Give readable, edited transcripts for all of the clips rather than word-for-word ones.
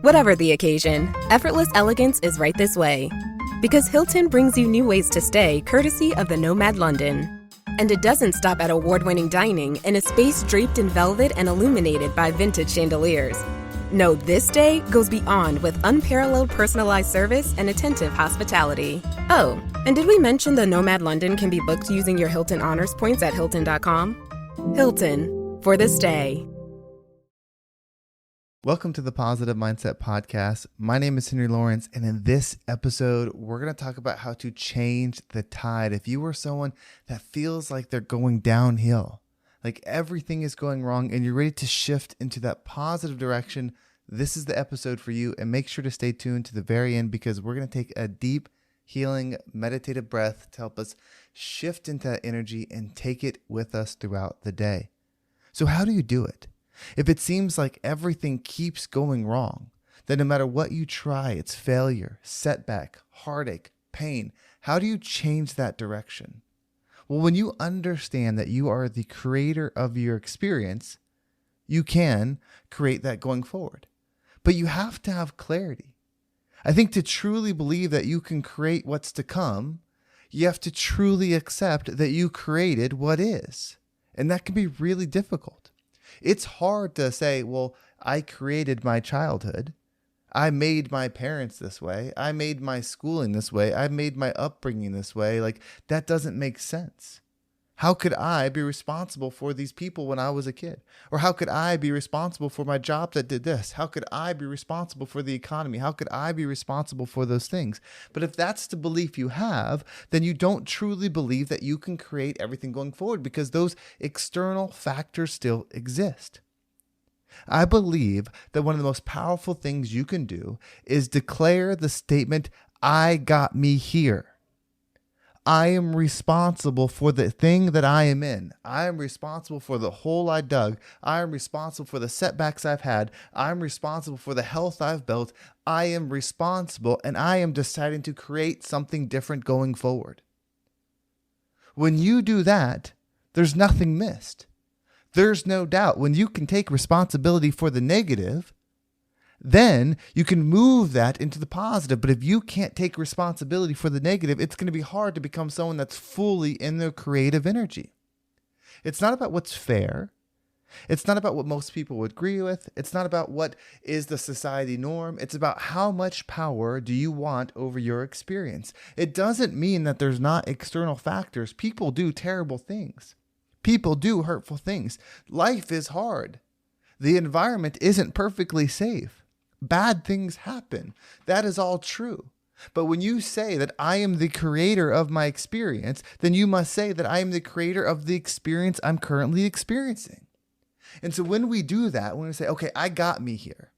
Whatever the occasion, effortless elegance is right this way. Because Hilton brings you new ways to stay courtesy of the Nomad London. And it doesn't stop at award-winning dining in a space draped in velvet and illuminated by vintage chandeliers. No, this day goes beyond with unparalleled personalized service and attentive hospitality. Oh, and did we mention the Nomad London can be booked using your Hilton Honors points at Hilton.com? Hilton, for the stay. Welcome to the Positive Mindset Podcast. My name is Henry Lawrence, and in this episode, we're going to talk about how to change the tide. If you are someone that feels like they're going downhill, like everything is going wrong, and you're ready to shift into that positive direction, this is the episode for you. And make sure to stay tuned to the very end because we're going to take a deep, healing, meditative breath to help us shift into that energy and take it with us throughout the day. So how do you do it? If it seems like everything keeps going wrong, then no matter what you try, it's failure, setback, heartache, pain. How do you change that direction? Well, when you understand that you are the creator of your experience, you can create that going forward. But you have to have clarity. I think to truly believe that you can create what's to come, you have to truly accept that you created what is. And that can be really difficult. It's hard to say, well, I created my childhood. I made my parents this way. I made my schooling this way. I made my upbringing this way. Like, that doesn't make sense. How could I be responsible for these people when I was a kid? Or how could I be responsible for my job that did this? How could I be responsible for the economy? How could I be responsible for those things? But if that's the belief you have, then you don't truly believe that you can create everything going forward because those external factors still exist. I believe that one of the most powerful things you can do is declare the statement, I got me here. I am responsible for the thing that I am in. I am responsible for the hole I dug. I am responsible for the setbacks I've had. I'm responsible for the health I've built. I am responsible, and I am deciding to create something different going forward. When you do that, there's nothing missed. There's no doubt. When you can take responsibility for the negative, then you can move that into the positive. But if you can't take responsibility for the negative, it's going to be hard to become someone that's fully in their creative energy. It's not about what's fair. It's not about what most people would agree with. It's not about what is the society norm. It's about how much power do you want over your experience. It doesn't mean that there's not external factors. People do terrible things. People do hurtful things. Life is hard. The environment isn't perfectly safe. Bad things happen. That is all true. But when you say that I am the creator of my experience, then you must say that I am the creator of the experience I'm currently experiencing. And so when we do that, when we say, okay, I got me here.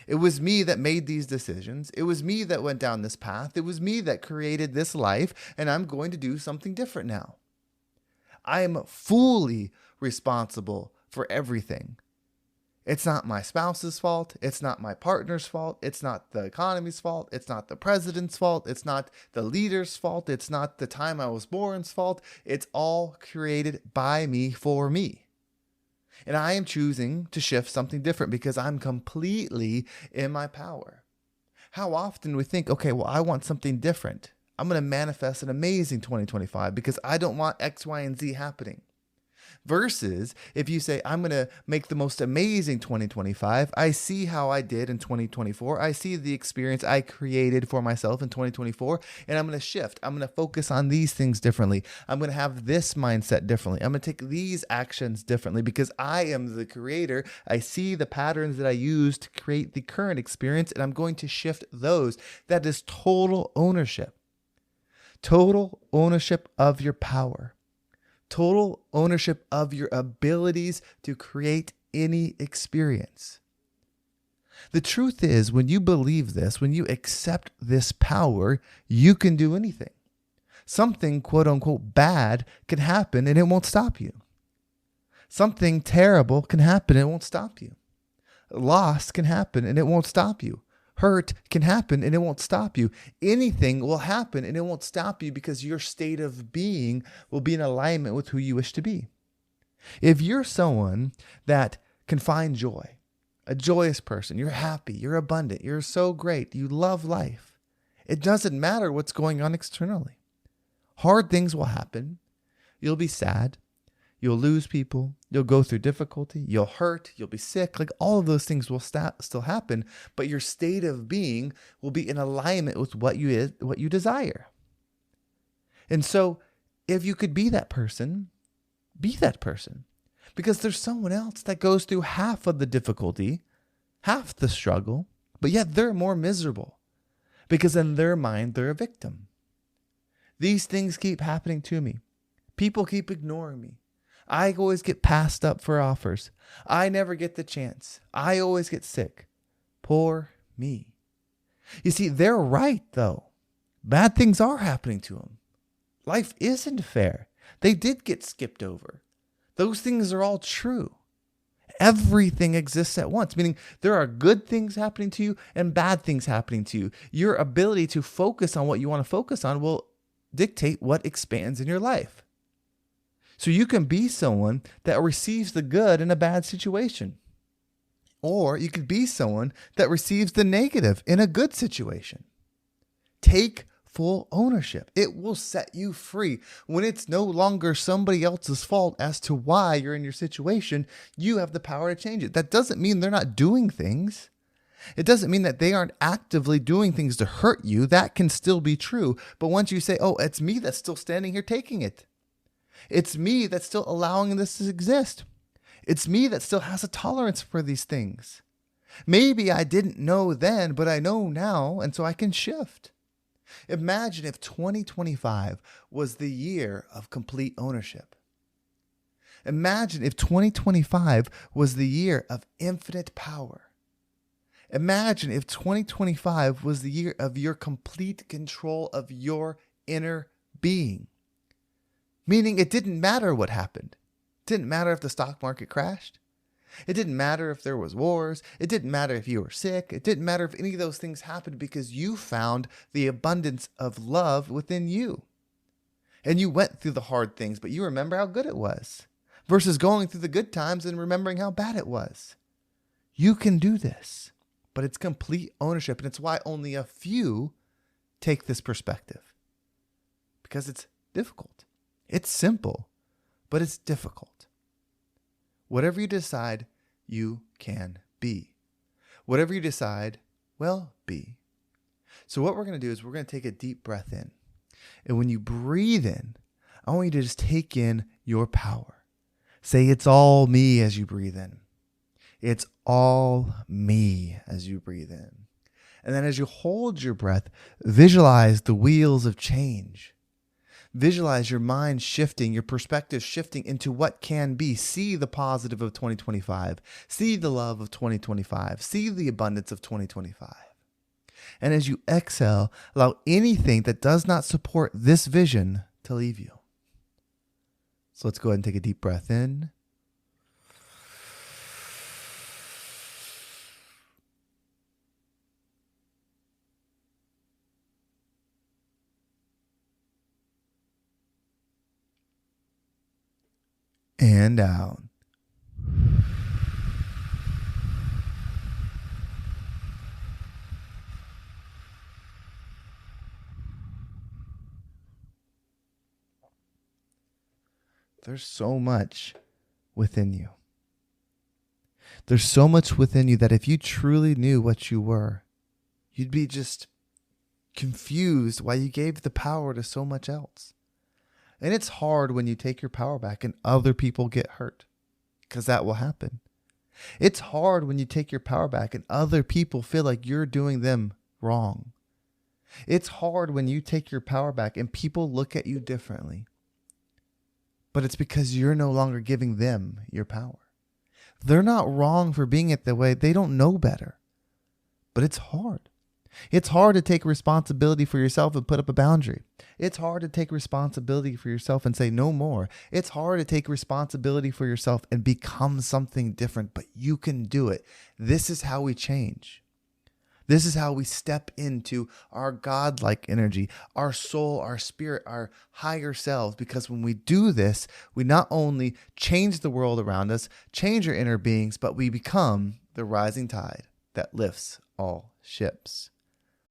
It was me that made these decisions. It was me that went down this path. It was me that created this life, and I'm going to do something different now. I am fully responsible for everything. It's not my spouse's fault. It's not my partner's fault. It's not the economy's fault. It's not the president's fault. It's not the leader's fault. It's not the time I was born's fault. It's all created by me for me. And I am choosing to shift something different because I'm completely in my power. How often we think, okay, well, I want something different. I'm going to manifest an amazing 2025 because I don't want X, Y, and Z happening. Versus if you say, I'm going to make the most amazing 2025. I see how I did in 2024. I see the experience I created for myself in 2024, and I'm going to shift. I'm going to focus on these things differently. I'm going to have this mindset differently. I'm going to take these actions differently because I am the creator. I see the patterns that I use to create the current experience, and I'm going to shift those. That is total ownership. Total ownership of your power. Total ownership of your abilities to create any experience. The truth is, when you believe this, when you accept this power, you can do anything. Something, quote unquote, bad can happen and it won't stop you. Something terrible can happen and it won't stop you. Loss can happen and it won't stop you. Hurt can happen and it won't stop you. Anything will happen and it won't stop you because your state of being will be in alignment with who you wish to be. If you're someone that can find joy, a joyous person. You're happy. You're abundant. You're so great. You love life. It doesn't matter what's going on externally. Hard things will happen. You'll be sad. You'll lose people. You'll go through difficulty. You'll hurt. You'll be sick. Like all of those things will still happen, but your state of being will be in alignment with what you desire. And so if you could be that person, be that person. Because there's someone else that goes through half of the difficulty, half the struggle, but yet they're more miserable because in their mind, they're a victim. These things keep happening to me. People keep ignoring me. I always get passed up for offers. I never get the chance. I always get sick. Poor me. You see, they're right, though. Bad things are happening to them. Life isn't fair. They did get skipped over. Those things are all true. Everything exists at once, meaning there are good things happening to you and bad things happening to you. Your ability to focus on what you want to focus on will dictate what expands in your life. So you can be someone that receives the good in a bad situation. Or you could be someone that receives the negative in a good situation. Take full ownership. It will set you free. When it's no longer somebody else's fault as to why you're in your situation, you have the power to change it. That doesn't mean they're not doing things. It doesn't mean that they aren't actively doing things to hurt you. That can still be true. But once you say, oh, it's me that's still standing here taking it. It's me that's still allowing this to exist. It's me that still has a tolerance for these things. Maybe I didn't know then, but I know now, and so I can shift. Imagine if 2025 was the year of complete ownership. Imagine if 2025 was the year of infinite power. Imagine if 2025 was the year of your complete control of your inner being. Meaning it didn't matter what happened. It didn't matter if the stock market crashed. It didn't matter if there was wars. It didn't matter if you were sick. It didn't matter if any of those things happened because you found the abundance of love within you. And you went through the hard things, but you remember how good it was versus going through the good times and remembering how bad it was. You can do this, but it's complete ownership. And it's why only a few take this perspective because it's difficult. It's simple, but it's difficult. Whatever you decide, you can be. Whatever you decide, well, be. So what we're going to do is we're going to take a deep breath in. And when you breathe in, I want you to just take in your power. Say, it's all me as you breathe in. It's all me as you breathe in. And then as you hold your breath, visualize the wheels of change. Visualize your mind shifting, your perspective shifting into what can be. See the positive of 2025. See the love of 2025. See the abundance of 2025. And as you exhale, allow anything that does not support this vision to leave you. So let's go ahead and take a deep breath in. And out. There's so much within you. There's so much within you that if you truly knew what you were, you'd be just confused why you gave the power to so much else. And it's hard when you take your power back and other people get hurt, because that will happen. It's hard when you take your power back and other people feel like you're doing them wrong. It's hard when you take your power back and people look at you differently. But it's because you're no longer giving them your power. They're not wrong for being it that way. They don't know better. But it's hard. It's hard to take responsibility for yourself and put up a boundary. It's hard to take responsibility for yourself and say no more. It's hard to take responsibility for yourself and become something different, but you can do it. This is how we change. This is how we step into our godlike energy, our soul, our spirit, our higher selves. Because when we do this, we not only change the world around us, change our inner beings, but we become the rising tide that lifts all ships.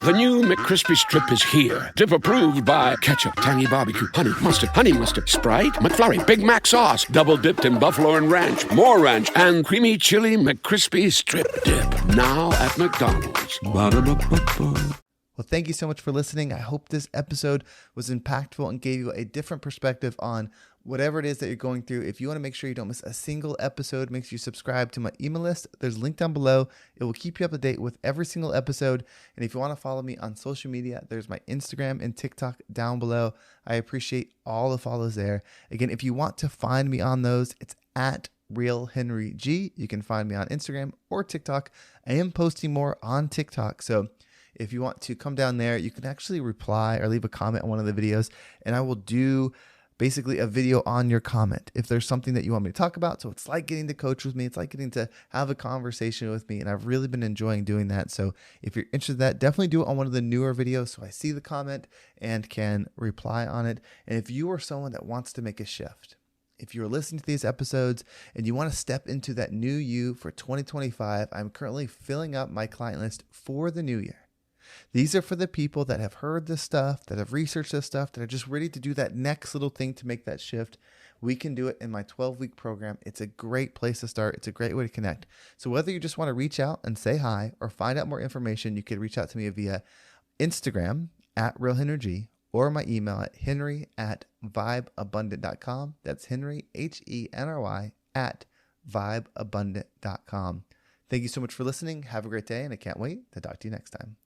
The new McCrispy Strip is here. Dip approved by ketchup, tangy barbecue, honey mustard, Sprite, McFlurry, Big Mac sauce, double dipped in buffalo and ranch, more ranch, and creamy chili McCrispy Strip Dip. Now at McDonald's. Ba-da-ba-ba-ba. Well, thank you so much for listening. I hope this episode was impactful and gave you a different perspective on whatever it is that you're going through. If you want to make sure you don't miss a single episode, make sure you subscribe to my email list. There's a link down below. It will keep you up to date with every single episode. And if you want to follow me on social media, there's my Instagram and TikTok down below. I appreciate all the follows there. Again, if you want to find me on those, it's at Real Henry G. You can find me on Instagram or TikTok. I am posting more on TikTok. So if you want to come down there, you can actually reply or leave a comment on one of the videos, and I will do basically a video on your comment if there's something that you want me to talk about. So it's like getting to coach with me. It's like getting to have a conversation with me, and I've really been enjoying doing that. So if you're interested in that, definitely do it on one of the newer videos so I see the comment and can reply on it. And if you are someone that wants to make a shift, if you're listening to these episodes and you want to step into that new you for 2025, I'm currently filling up my client list for the new year. These are for the people that have heard this stuff, that have researched this stuff, that are just ready to do that next little thing to make that shift. We can do it in my 12-week program. It's a great place to start. It's a great way to connect. So whether you just want to reach out and say hi or find out more information, you can reach out to me via Instagram at RealHenryG or my email at henry@vibeabundant.com. That's Henry, Henry, at vibeabundant.com. Thank you so much for listening. Have a great day, and I can't wait to talk to you next time.